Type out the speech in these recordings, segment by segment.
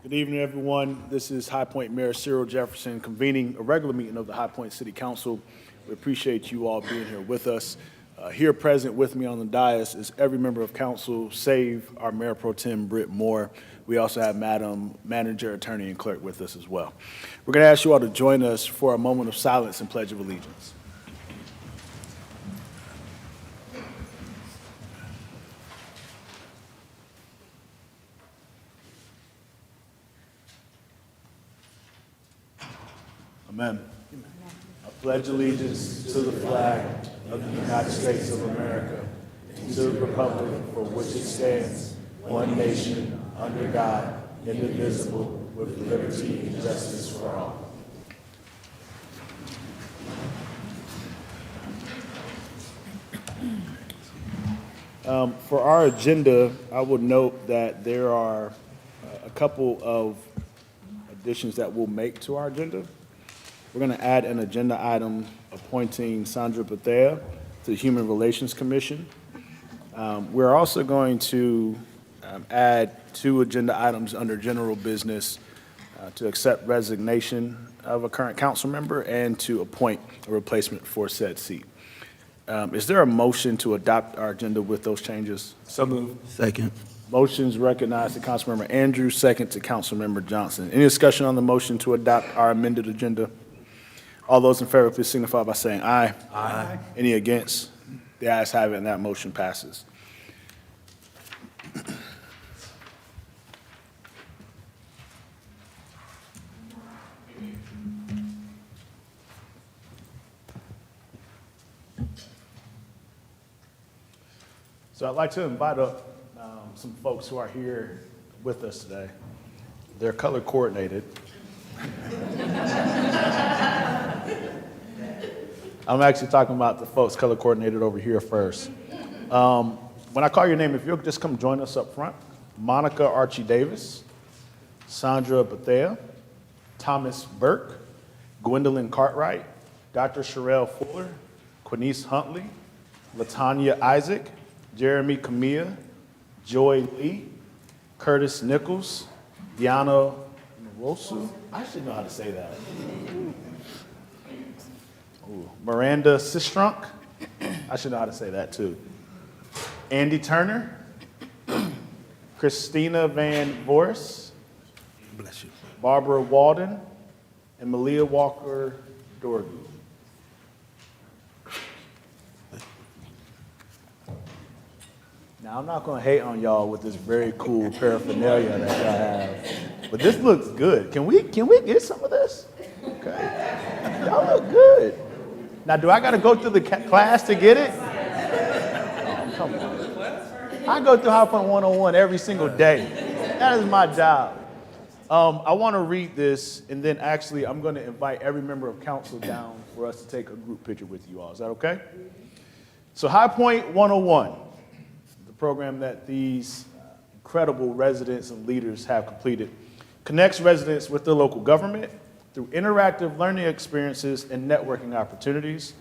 Good evening, everyone. This is High Point Mayor Cyril Jefferson convening a regular meeting of the High Point City Council. We appreciate you all being here with us. Here present with me on the dais is every member of council, save our Mayor Pro Tem Britt Moore. We also have Madam Manager, Attorney, and Clerk with us as well. We're going to ask you all to join us for a moment of silence and Pledge of Allegiance. Amen. I pledge allegiance to the flag of the United States of America, and to the republic for which it stands, one nation, under God, indivisible, with liberty and justice for all. For our agenda, I would note that there are a couple of additions that we'll make to our agenda. We're going to add an agenda item appointing Sandra Bethea to the Human Relations Commission. We're also going to add two agenda items under general business to accept resignation of a current council member and to appoint a replacement for said seat. Is there a motion to adopt our agenda with those changes? So moved. Second. Motion's recognized to Councilmember Andrews, second to Councilmember Johnson. Any discussion on the motion to adopt our amended agenda? All those in favor, please signify by saying aye. Aye. Any against? The ayes have it, and that motion passes. So I'd like to invite up some folks who are here with us today. They're color coordinated. I'm actually talking about the folks color coordinated over here first. When I call your name, if you'll just come join us up front. Monica Archie Davis, Sandra Bethea, Thomas Burke, Gwendolyn Cartwright, Dr. Sherelle Fuller, Quinice Huntley, Latanya Isaac, Jeremy Camilla, Joy Lee, Curtis Nichols, Diana Nwosu. I should know how to say that. Ooh. Miranda Sistrunk. I should know how to say that too. Andy Turner, Christina Van Voris, Bless you. Barbara Walden, and Malia Walker Dorgu. Now, I'm not going to hate on y'all with this very cool paraphernalia that y'all have, but this looks good. Can we get some of this? Okay. Y'all look good. Now, do I got to go through the class to get it? Oh, come on. I go through High Point 101 every single day. That is my job. I want to read this, and then actually I'm going to invite every member of council down for us to take a group picture with you all. Is that okay? So High Point 101, the program that these incredible residents and leaders have completed, connects residents with their local government through interactive learning experiences and networking opportunities.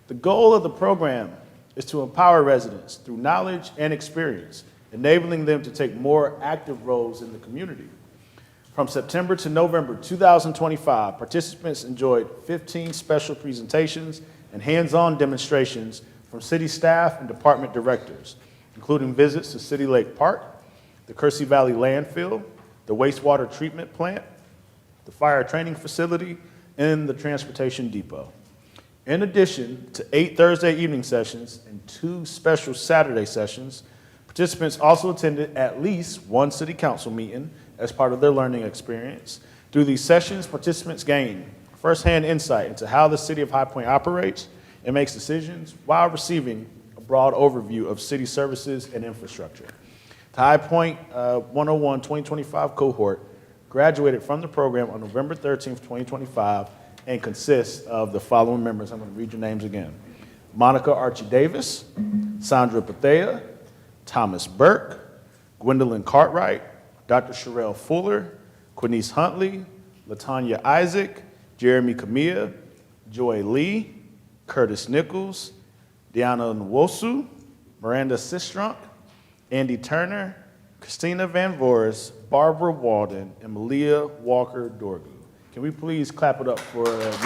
The goal of the program is to empower residents through knowledge and experience, enabling them to take more active roles in the community. From September to November 2025, participants enjoyed 15 special presentations and hands-on demonstrations from city staff and department directors, including visits to City Lake Park, the Kersey Valley landfill, the wastewater treatment plant, the fire training facility, and the transportation depot. In addition to 8 Thursday evening sessions and 2 special Saturday sessions, participants also attended at least one city council meeting as part of their learning experience. Through these sessions, participants gain firsthand insight into how the city of High Point operates and makes decisions while receiving a broad overview of city services and infrastructure. The High Point 101 2025 cohort graduated from the program on November 13th, 2025, and consists of the following members. I'm going to read your names again. Monica Archie Davis, Sandra Bethea, Thomas Burke, Gwendolyn Cartwright, Dr. Sherelle Fuller, Quinice Huntley, Latanya Isaac, Jeremy Camilla, Joy Lee, Curtis Nichols, Diana Nwosu, Miranda Sistrunk, Andy Turner, Christina Van Voris, Barbara Walden, and Malia Walker Dorgu. Can we please clap it up for these?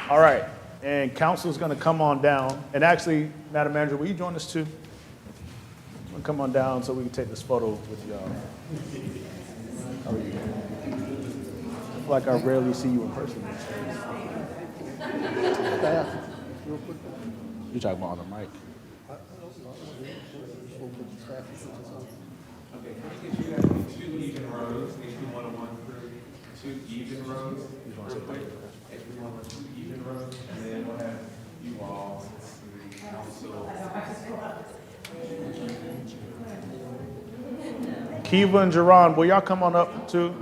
All right, and council's gonna come on down. And actually, Madam Manager, will you join us too? Come on down so we can take this photo with y'all. How are you? I feel like I rarely see you in person. You talking about on the mic? Okay, can I get you guys 2 even rows, HB 101 through 2 even rows? Real quick. HB 101, 2 even rows, and then we'll have you all, the council. Kiva and Jerron, will y'all come on up too?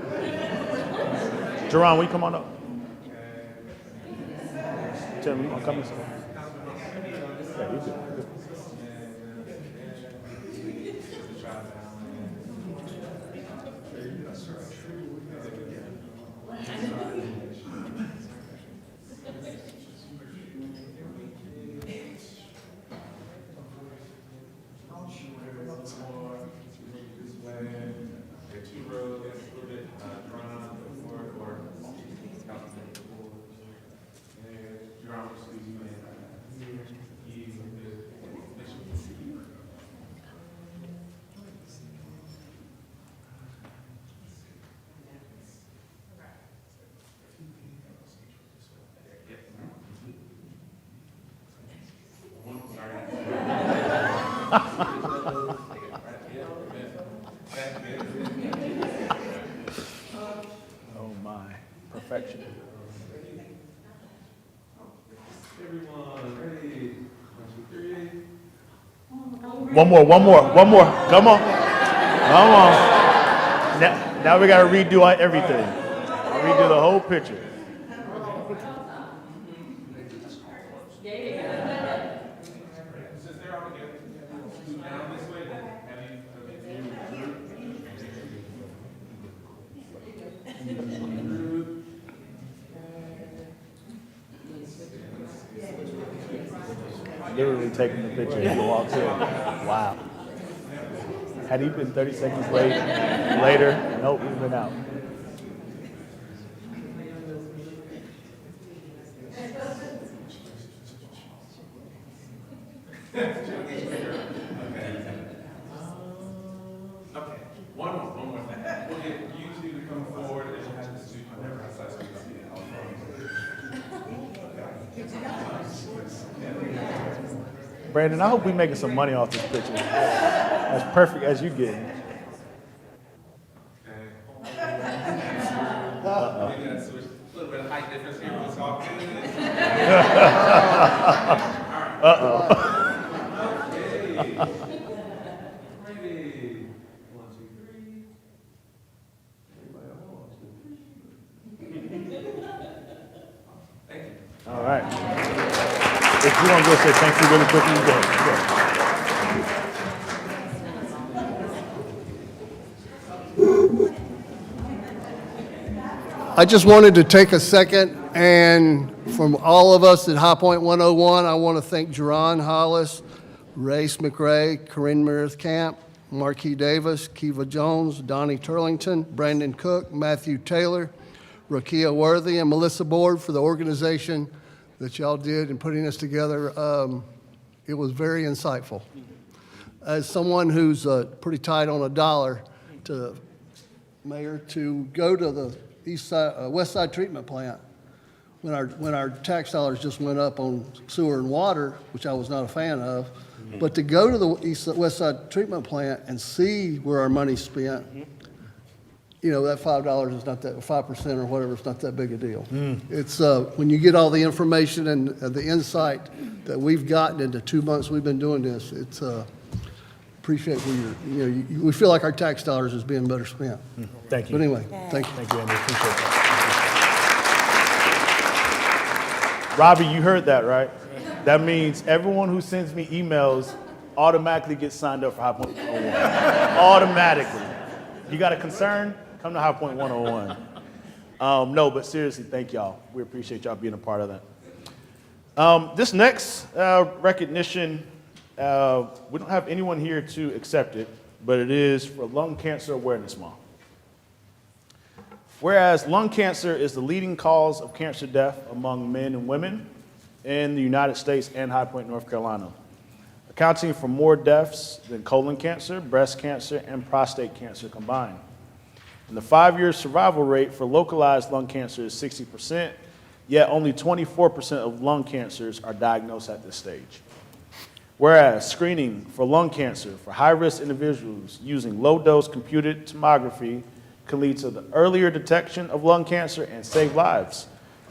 Jerron, will you come on up? Tim, you want to come inside? Yeah, you do. Oh my, perfection. Everyone ready? 1, 2, 3. One more. Come on. Now we gotta redo everything. Redo the whole picture. Literally taking the picture as he walks in. Wow. Had he been 30 seconds later, nope, we've been out. Okay, one more thing. We'll get you two to come forward and we'll have this on their right side so we can see it. Brandon, I hope we making some money off this picture. As perfect as you getting. Maybe that's a little bit of height difference here, but it's all good. Okay. Ready. 1, 2, 3. Everybody else. Thank you. All right. If you want to go say thank you really quickly, go ahead. I just wanted to take a second, and from all of us at High Point 101, I want to thank Jerron Hollis, Race McRae, Corinne Meredith Camp, Marquis Davis, Kiva Jones, Donnie Turlington, Brandon Cook, Matthew Taylor, Rakia Worthy, and Melissa Board for the organization that y'all did in putting this together. It was very insightful. As someone who's pretty tight on a dollar, to Mayor, to go to the West Side Treatment Plant when our tax dollars just went up on sewer and water, which I was not a fan of, but to go to the West Side Treatment Plant and see where our money's spent, you know, that $5 is not that, 5% or whatever, it's not that big a deal. It's when you get all the information and the insight that we've gotten into 2 months we've been doing this, it's appreciate where we feel like our tax dollars is being better spent. Thank you. But anyway, thank you. Thank you, Andy. Appreciate that. Robbie, you heard that, right? That means everyone who sends me emails automatically gets signed up for High Point 101. Automatically. You got a concern? Come to High Point 101. No, but seriously, thank y'all. We appreciate y'all being a part of that. This next recognition, we don't have anyone here to accept it, but it is for Lung Cancer Awareness Month. Whereas lung cancer is the leading cause of cancer death among men and women in the United States and High Point, North Carolina, accounting for more deaths than colon cancer, breast cancer, and prostate cancer combined. And the 5-year survival rate for localized lung cancer is 60%, yet only 24% of lung cancers are diagnosed at this stage. Whereas screening for lung cancer for high-risk individuals using low-dose computed tomography can lead to the earlier detection of lung cancer and save lives,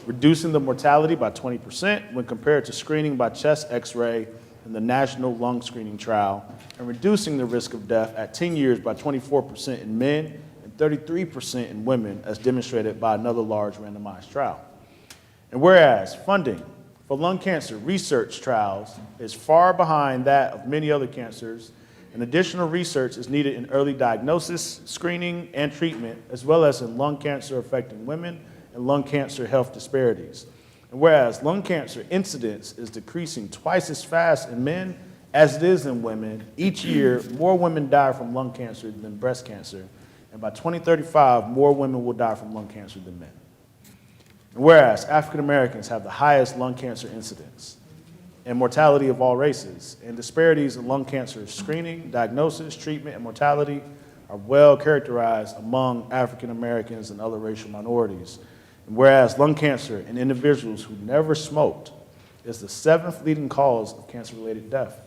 reducing the mortality by 20% when compared to screening by chest X-ray in the National Lung Screening Trial, and reducing the risk of death at 10 years by 24% in men and 33% in women, as demonstrated by another large randomized trial. And whereas funding for lung cancer research trials is far behind that of many other cancers, and additional research is needed in early diagnosis, screening, and treatment, as well as in lung cancer affecting women and lung cancer health disparities. And whereas lung cancer incidence is decreasing twice as fast in men as it is in women, each year more women die from lung cancer than breast cancer, and by 2035, more women will die from lung cancer than men. And whereas African Americans have the highest lung cancer incidence and mortality of all races, and disparities in lung cancer screening, diagnosis, treatment, and mortality are well characterized among African Americans and other racial minorities. And whereas lung cancer in individuals who never smoked is the 7th leading cause of cancer-related death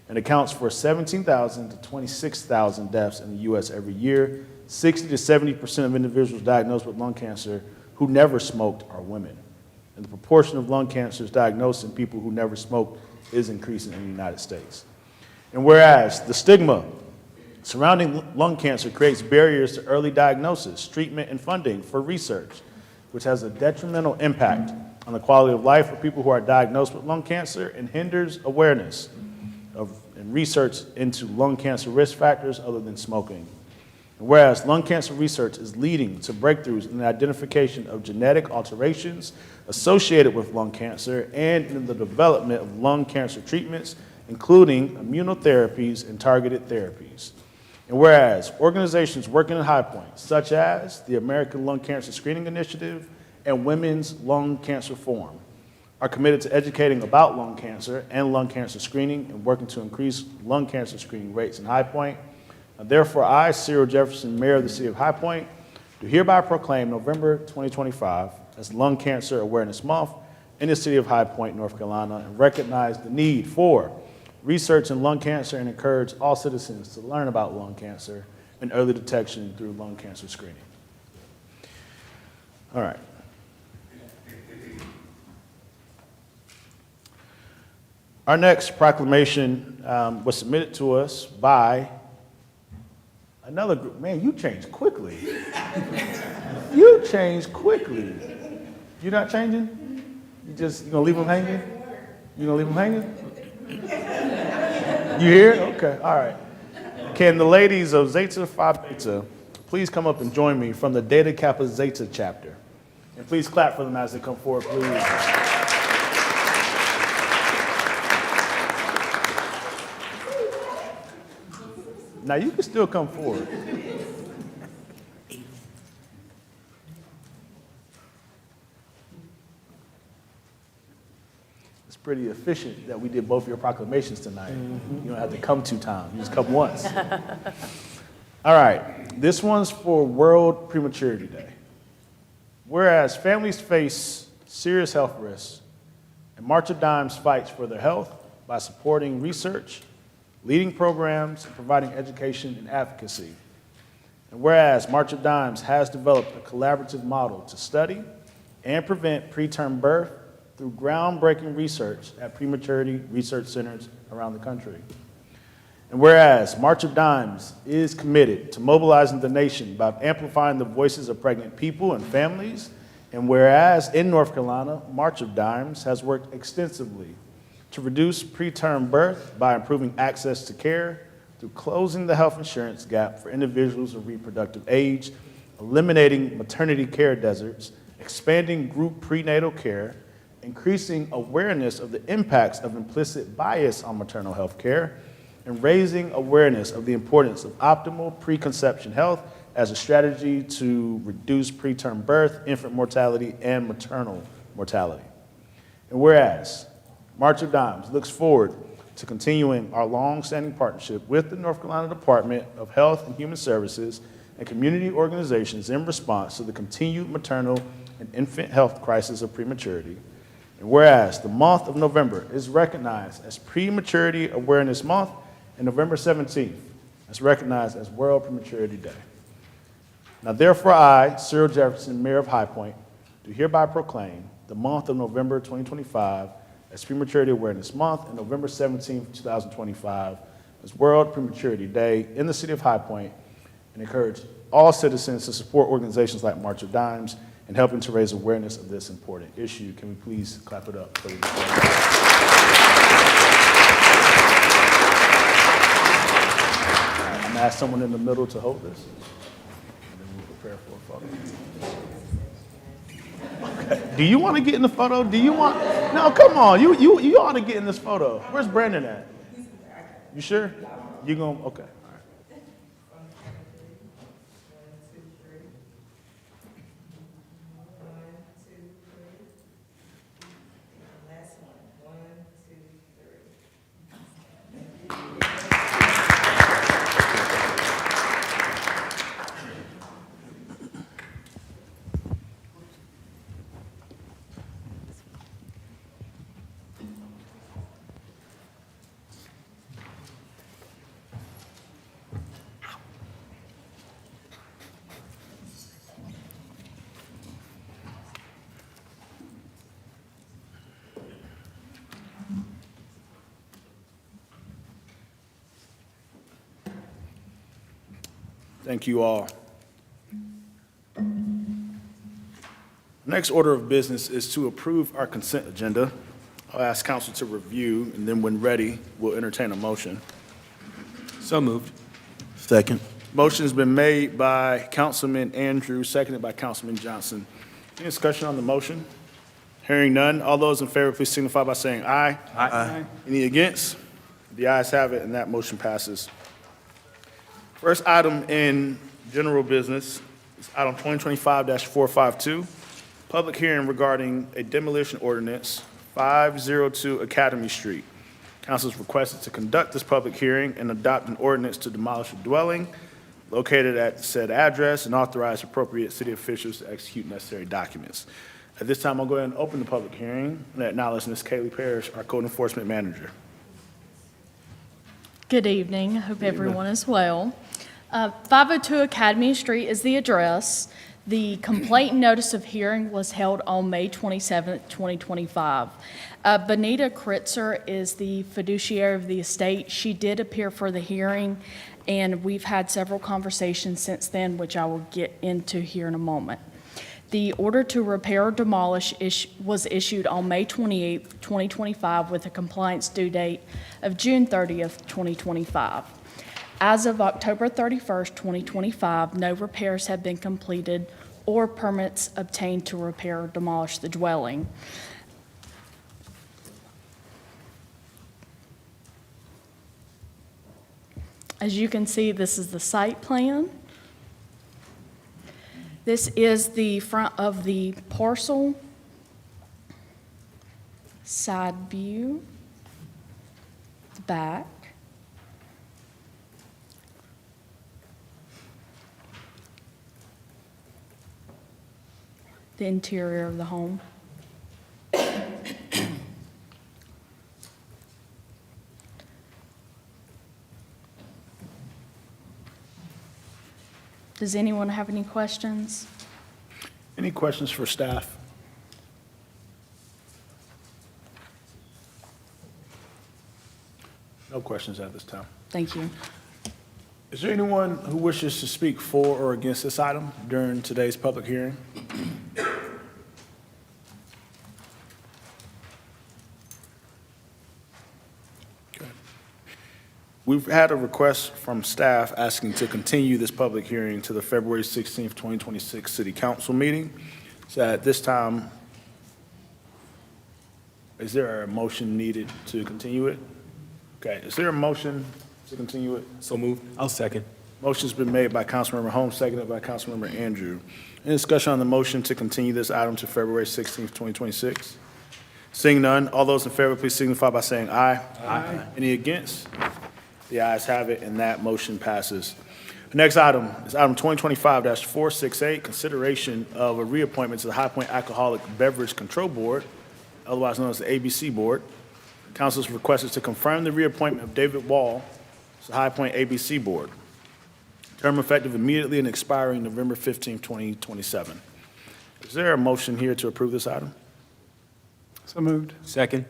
and accounts for 17,000 to 26,000 deaths in the U.S. every year, 60 to 70% of individuals diagnosed with lung cancer who never smoked are women. And the proportion of lung cancers diagnosed in people who never smoked is increasing in the United States. And whereas the stigma surrounding lung cancer creates barriers to early diagnosis, treatment, and funding for research, which has a detrimental impact on the quality of life for people who are diagnosed with lung cancer and hinders awareness of and research into lung cancer risk factors other than smoking. Whereas lung cancer research is leading to breakthroughs in the identification of genetic alterations associated with lung cancer and in the development of lung cancer treatments, including immunotherapies and targeted therapies. And whereas organizations working in High Point, such as the American Lung Cancer Screening Initiative and Women's Lung Cancer Forum, are committed to educating about lung cancer and lung cancer screening and working to increase lung cancer screening rates in High Point. Therefore, I, Cyril Jefferson, Mayor of the City of High Point, do hereby proclaim November 2025 as Lung Cancer Awareness Month in the City of High Point, North Carolina, and recognize the need for research in lung cancer and encourage all citizens to learn about lung cancer and early detection through lung cancer screening. All right. Our next proclamation was submitted to us by another group. Man, you changed quickly. You changed quickly. You're not changing? You gonna leave them hanging? You gonna leave them hanging? You here? Okay, all right. Can the ladies of Zeta Phi Beta please come up and join me from the Delta Kappa Zeta chapter? And please clap for them as they come forward, please. Now you can still come forward. It's pretty efficient that we did both of your proclamations tonight. You don't have to come 2 times, you just come once. All right, this one's for World Prematurity Day. Whereas families face serious health risks, and March of Dimes fights for their health by supporting research, leading programs, and providing education and advocacy. And whereas March of Dimes has developed a collaborative model to study and prevent preterm birth through groundbreaking research at prematurity research centers around the country. And whereas March of Dimes is committed to mobilizing the nation by amplifying the voices of pregnant people and families, and whereas in North Carolina, March of Dimes has worked extensively to reduce preterm birth by improving access to care through closing the health insurance gap for individuals of reproductive age, eliminating maternity care deserts, expanding group prenatal care, increasing awareness of the impacts of implicit bias on maternal health care, and raising awareness of the importance of optimal preconception health as a strategy to reduce preterm birth, infant mortality, and maternal mortality. And whereas March of Dimes looks forward to continuing our long-standing partnership with the North Carolina Department of Health and Human Services and community organizations in response to the continued maternal and infant health crisis of prematurity. And whereas the month of November is recognized as Prematurity Awareness Month, and November 17th is recognized as World Prematurity Day. Now therefore I, Cyril Jefferson, Mayor of High Point, do hereby proclaim the month of November 2025 as Prematurity Awareness Month, and November 17th, 2025 as World Prematurity Day in the city of High Point, and encourage all citizens to support organizations like March of Dimes in helping to raise awareness of this important issue. Can we please clap it up? Please? I'm gonna ask someone in the middle to hold this, and then we'll prepare for a photo. Okay. Do you want to get in the photo? Do you want? No, come on. You ought to get in this photo. Where's Brandon at? You sure? You gonna? Okay. Thank you all. Next order of business is to approve our consent agenda. I'll ask council to review, and then when ready, we'll entertain a motion. So moved. Second. Motion's been made by Councilman Andrews, seconded by Councilman Johnson. Any discussion on the motion? Hearing none, all those in favor, please signify by saying aye. Aye. Any against? The ayes have it, and that motion passes. First item in general business is item 2025-452, public hearing regarding a demolition ordinance, 502 Academy Street. Council is requested to conduct this public hearing and adopt an ordinance to demolish a dwelling located at said address and authorize appropriate city officials to execute necessary documents. At this time, I'll go ahead and open the public hearing and acknowledge Ms. Kaylee Parrish, our code enforcement manager. Good evening. I hope everyone is well. 502 Academy Street is the address. The complaint notice of hearing was held on May 27, 2025. Benita Kritzer is the fiduciary of the estate. She did appear for the hearing, and we've had several conversations since then, which I will get into here in a moment. The order to repair or demolish was issued on May 28, 2025, with a compliance due date of June 30th, 2025. As of October 31st, 2025, no repairs have been completed or permits obtained to repair or demolish the dwelling. As you can see, this is the site plan. This is the front of the parcel, side view, the back. The interior of the home. Does anyone have any questions? Any questions for staff? No questions at this time. Thank you. Is there anyone who wishes to speak for or against this item during today's public hearing? Okay. We've had a request from staff asking to continue this public hearing to the February 16th, 2026 City Council meeting. So at this time, Is there a motion needed to continue it? Okay, is there a motion to continue it? So moved. I'll second. Motion's been made by Councilmember Holmes, seconded by Councilmember Andrew. Any discussion on the motion to continue this item to February 16th, 2026? Seeing none, all those in favor, please signify by saying aye. Aye. Any against? The ayes have it, and that motion passes. The next item is item 2025-468, consideration of a reappointment to the High Point Alcoholic Beverage Control Board, otherwise known as the ABC Board. Council is requested to confirm the reappointment of David Wall to the High Point ABC Board. Term effective immediately and expiring November 15, 2027. Is there a motion here to approve this item? So moved. Second.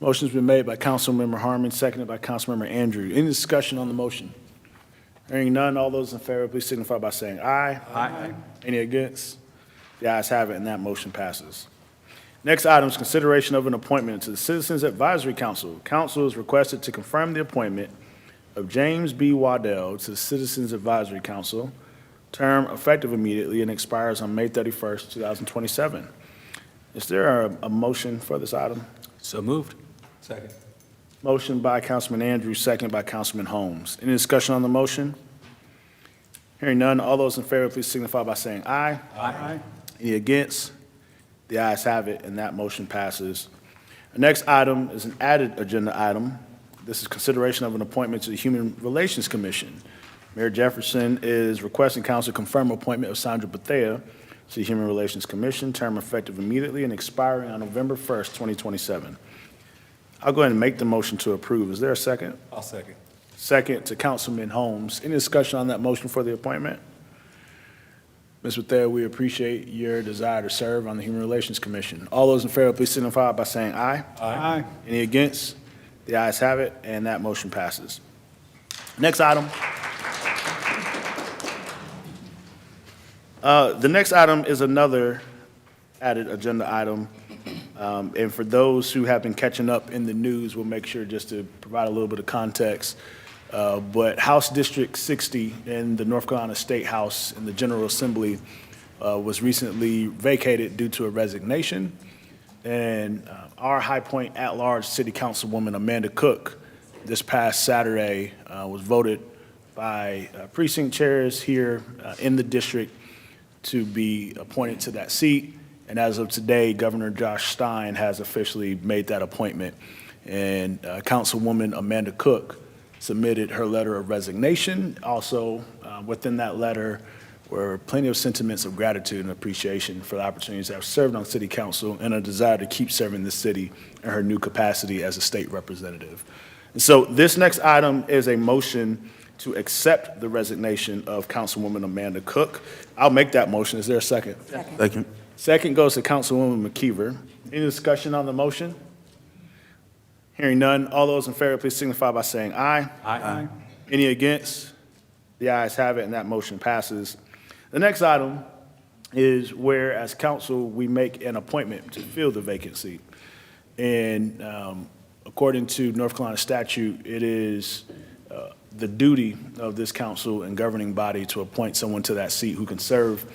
Motion's been made by Councilmember Harmon, seconded by Councilmember Andrew. Any discussion on the motion? Hearing none, all those in favor, please signify by saying aye. Aye. Any against? The ayes have it, and that motion passes. Next item is consideration of an appointment to the Citizens Advisory Council. Council is requested to confirm the appointment of James B. Waddell to the Citizens Advisory Council, term effective immediately and expires on May 31st, 2027. Is there a motion for this item? So moved. Second. Motion by Councilman Andrews, second by Councilman Holmes. Any discussion on the motion? Hearing none, all those in favor, please signify by saying aye. Aye. Any against? The ayes have it, and that motion passes. The next item is an added agenda item. This is consideration of an appointment to the Human Relations Commission. Mayor Jefferson is requesting council confirm appointment of Sandra Bethea to the Human Relations Commission, term effective immediately and expiring on November 1st, 2027. I'll go ahead and make the motion to approve. Is there a second? I'll second. Second to Councilman Holmes. Any discussion on that motion for the appointment? Ms. Bethea, we appreciate your desire to serve on the Human Relations Commission. All those in favor, please signify by saying aye. Aye. Any against? The ayes have it, and that motion passes. Next item. The next item is another added agenda item. And for those who have been catching up in the news, we'll make sure just to provide a little bit of context. But House District 60 in the North Carolina State House in the General Assembly was recently vacated due to a resignation. And our High Point at-large City Councilwoman Amanda Cook this past Saturday was voted by precinct chairs here in the district to be appointed to that seat. And as of today, Governor Josh Stein has officially made that appointment. And Councilwoman Amanda Cook submitted her letter of resignation. Also, within that letter were plenty of sentiments of gratitude and appreciation for the opportunities to have served on City Council and a desire to keep serving the city in her new capacity as a state representative. And so this next item is a motion to accept the resignation of Councilwoman Amanda Cook. I'll make that motion. Is there a second? Second. Second goes to Councilwoman McKeever. Any discussion on the motion? Hearing none, all those in favor, please signify by saying aye. Aye. Any against? The ayes have it, and that motion passes. The next item is where, as council, we make an appointment to fill the vacant seat. And according to North Carolina statute, it is the duty of this council and governing body to appoint someone to that seat who can serve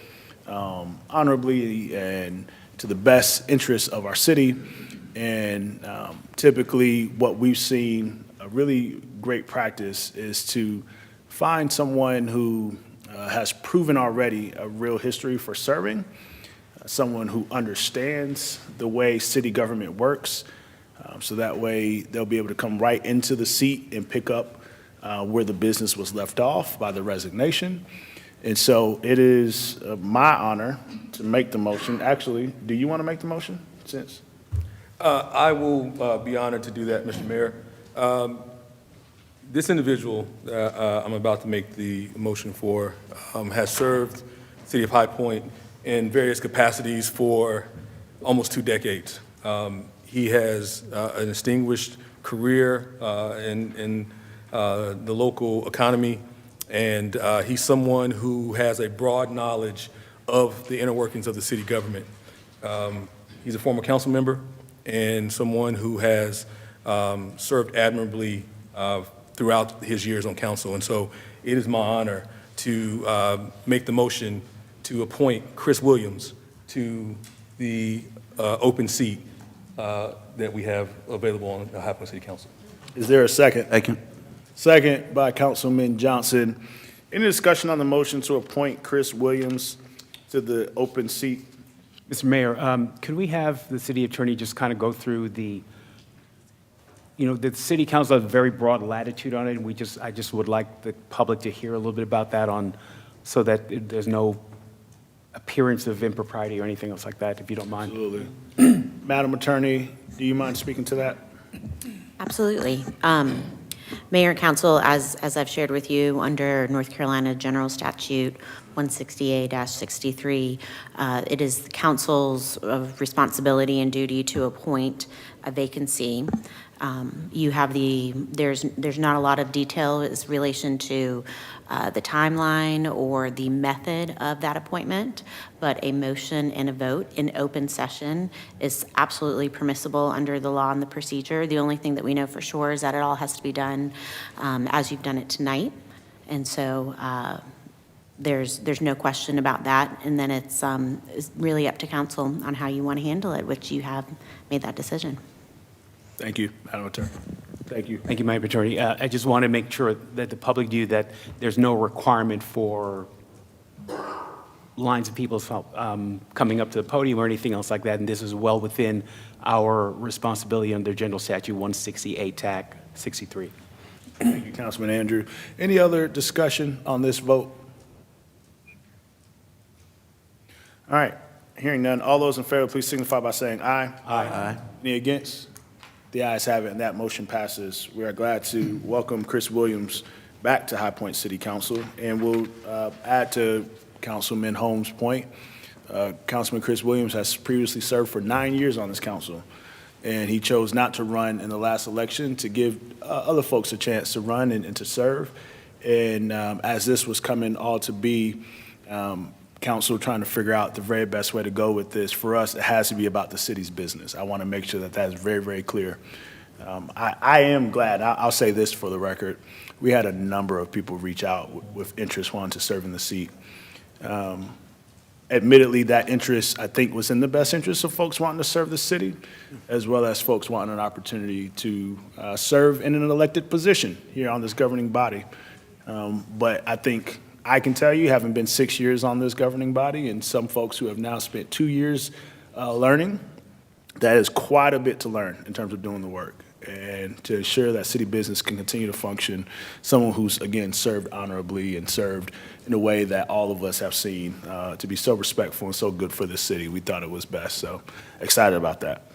honorably and to the best interests of our city. And typically what we've seen, a really great practice, is to find someone who has proven already a real history for serving, someone who understands the way city government works, so that way they'll be able to come right into the seat and pick up where the business was left off by the resignation. And so it is my honor to make the motion. Actually, do you want to make the motion since? I will be honored to do that, Mr. Mayor. This individual I'm about to make the motion for has served the City of High Point in various capacities for almost 2 decades. He has a distinguished career in the local economy, and he's someone who has a broad knowledge of the inner workings of the city government. He's a former council member and someone who has served admirably throughout his years on council. And so it is my honor to make the motion to appoint Chris Williams to the open seat that we have available on the High Point City Council. Is there a second? Second. Second by Councilman Johnson. Any discussion on the motion to appoint Chris Williams to the open seat? Mr. Mayor, could we have the city attorney just kind of go through the city council has a very broad latitude on it, and I just would like the public to hear a little bit about that so that there's no appearance of impropriety or anything else like that, if you don't mind. Absolutely. Madam Attorney, do you mind speaking to that? Absolutely. Mayor and Council, as I've shared with you, under North Carolina General Statute 160A-63, it is the council's responsibility and duty to appoint a vacancy. You have there's not a lot of detail as relation to the timeline or the method of that appointment, but a motion and a vote in open session is absolutely permissible under the law and the procedure. The only thing that we know for sure is that it all has to be done as you've done it tonight. And so there's no question about that. And then it's really up to council on how you want to handle it, which you have made that decision. Thank you, Madam Attorney. Thank you. Thank you, Madam Attorney. I just want to make sure that the public knew that there's no requirement for lines of people coming up to the podium or anything else like that, and this is well within our responsibility under General Statute 168, TAC 63. Thank you, Councilman Andrew. Any other discussion on this vote? All right, hearing none. All those in favor, please signify by saying aye. Aye. Any against? The ayes have it, and that motion passes. We are glad to welcome Chris Williams back to High Point City Council, and we'll add to Councilman Holmes' point. Councilman Chris Williams has previously served for 9 years on this council, and he chose not to run in the last election to give other folks a chance to run and to serve. And as this was coming all to be, council trying to figure out the very best way to go with this. For us, it has to be about the city's business. I want to make sure that that is very, very clear. I am glad, I'll say this for the record, we had a number of people reach out with interest wanting to serve in the seat. Admittedly, that interest, I think, was in the best interest of folks wanting to serve the city, as well as folks wanting an opportunity to serve in an elected position here on this governing body. But I think I can tell you, having been 6 years on this governing body, and some folks who have now spent 2 years learning, that is quite a bit to learn in terms of doing the work. And to ensure that city business can continue to function, someone who's, again, served honorably and served in a way that all of us have seen to be so respectful and so good for this city, we thought it was best. So excited about that.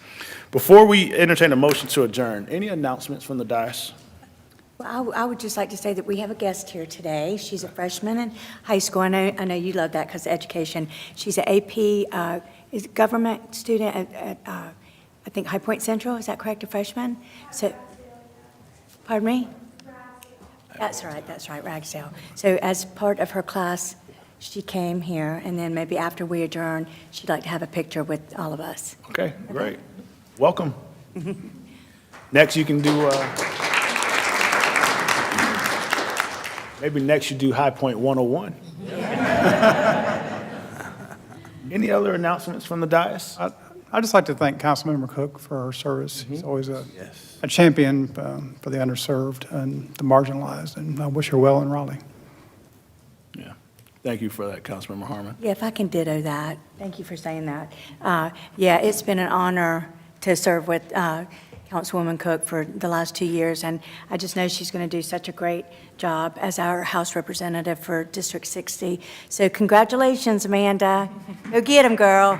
Before we entertain a motion to adjourn, any announcements from the dais? Well, I would just like to say that we have a guest here today. She's a freshman in high school. I know you love that because of education. She's an AP is government student at I think High Point Central. Is that correct, a freshman? So, pardon me? That's right, Ragsdale. So as part of her class, she came here, and then maybe after we adjourn, she'd like to have a picture with all of us. Okay, great. Welcome. Next, you can do, maybe next you do High Point 101. Any other announcements from the dais? I'd just like to thank Councilmember Cook for her service. He's always a champion for the underserved and the marginalized, and I wish her well in Raleigh. Yeah. Thank you for that, Councilmember Harmon. Yeah, if I can ditto that. Thank you for saying that. Yeah, it's been an honor to serve with Councilwoman Cook for the last 2 years, and I just know she's going to do such a great job as our House representative for District 60. So congratulations, Amanda. Go get him, girl.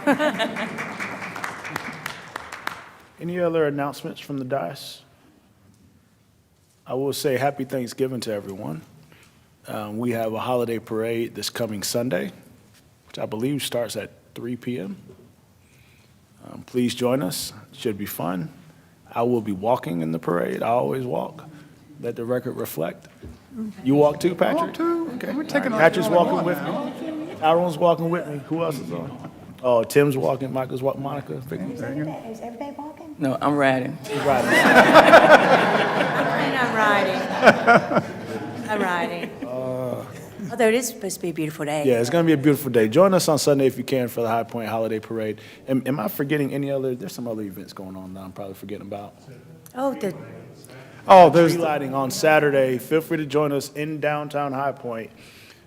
Any other announcements from the dais? I will say happy Thanksgiving to everyone. We have a holiday parade this coming Sunday, which I believe starts at 3 p.m. Please join us. It should be fun. I will be walking in the parade. I always walk. Let the record reflect. You walk too, Patrick? I walk too. Okay. We're taking All right. Patrick's all walking one with me. Tyrone walking with me. Who else is on? Oh, Tim's walking. Michael's walking. Monica. Is everybody walking? No, I'm riding. He's riding. I'm riding. I'm riding. Although it is supposed to be a beautiful day. Yeah, it's going to be a beautiful day. Join us on Sunday if you can for the High Point Holiday Parade. Am I forgetting any other? There's some other events going on that I'm probably forgetting about. Oh, the Oh, there's, Tree lighting on Saturday. Feel free to join us in downtown High Point,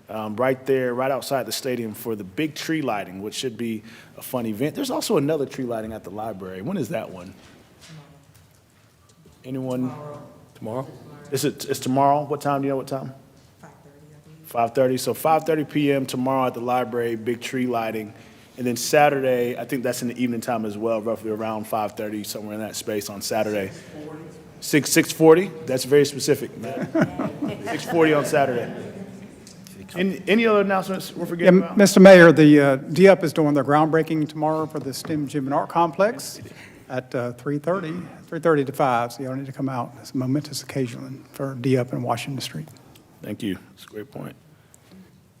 right there, right outside the stadium for the big tree lighting, which should be a fun event. There's also another tree lighting at the library. When is that one? Anyone? Tomorrow? It's tomorrow. What time? Do you know what time? 5:30. So 5:30 p.m. tomorrow at the library, big tree lighting. And then Saturday, I think that's in the evening time as well, roughly around 5:30, somewhere in that space on Saturday. 6:40? That's very specific, man. 6:40 on Saturday. Any other announcements we're yeah, forgetting about? Mr. Mayor, the DUP is doing their groundbreaking tomorrow for the STEM Gym and Art Complex at 3:30 to 5, so you all need to come out. It's a momentous occasion for DUP in Washington Street. Thank you. That's a great point.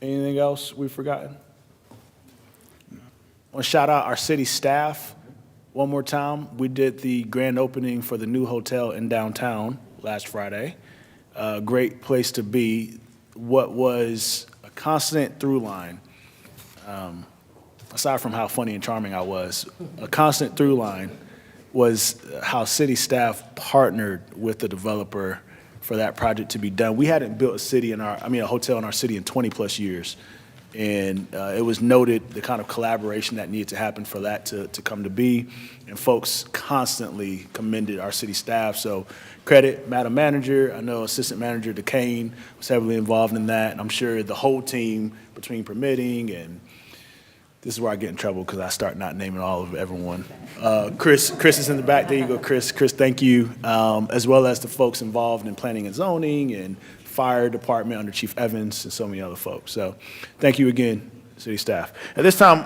Anything else we've forgotten? I want to shout out our city staff one more time. We did the grand opening for the new hotel in downtown last Friday. Great place to be. What was a constant through line, aside from how funny and charming I was, a constant through line was how city staff partnered with the developer for that project to be done. We hadn't built a hotel in our city in 20-plus years. And it was noted the kind of collaboration that needed to happen for that to come to be. And folks constantly commended our city staff. So credit Madam Manager. I know Assistant Manager DeCane was heavily involved in that. And I'm sure the whole team between permitting and this is where I get in trouble because I start not naming all of everyone. Chris is in the back. There you go, Chris. Chris, thank you. As well as the folks involved in planning and zoning and fire department under Chief Evans and so many other folks. So thank you again, city staff. At this time,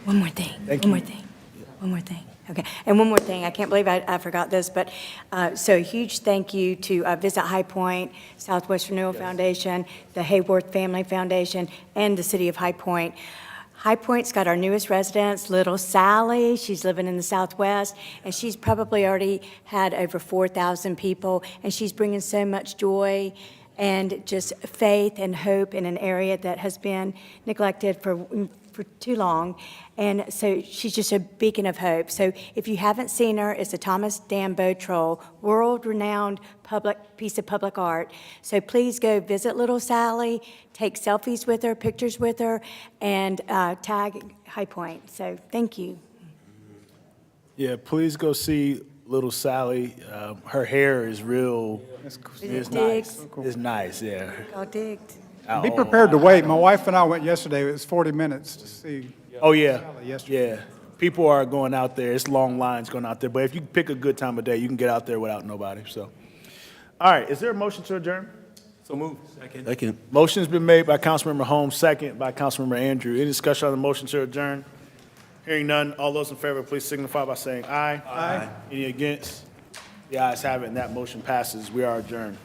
One more thing. Thank One you. more thing. One more thing. Okay. And one more thing. I can't believe I forgot this, but so a huge thank you to Visit High Point, Southwest Renewal Foundation, the Hayworth Family Foundation, and the City of High Point. High Point's got our newest residents, little Sally. She's living in the Southwest, and she's probably already had over 4,000 people, and she's bringing so much joy and just faith and hope in an area that has been neglected for too long. And so she's just a beacon of hope. So if you haven't seen her, it's a Thomas Dan Botrol, world-renowned piece of public art. So please go visit little Sally, take selfies with her, pictures with her, and tag High Point. So thank you. yeah, please go see little Sally. Her hair is real. It's nice. It's nice, yeah. All digged. Be prepared to wait. My wife and I went yesterday. It was 40 minutes to see. Oh, yeah. Sally yesterday. Yeah. People are going out there. It's long lines going out there. But if you pick a good time of day, you can get out there without nobody. So, all right. Is there a motion to adjourn? So moved. Second. Motion's been made by Councilmember Holmes, second by Councilmember Andrew. Any discussion on the motion to adjourn? Hearing none. All those in favor, please signify by saying aye. Aye. Any against? The ayes have it, and that motion passes. We are adjourned.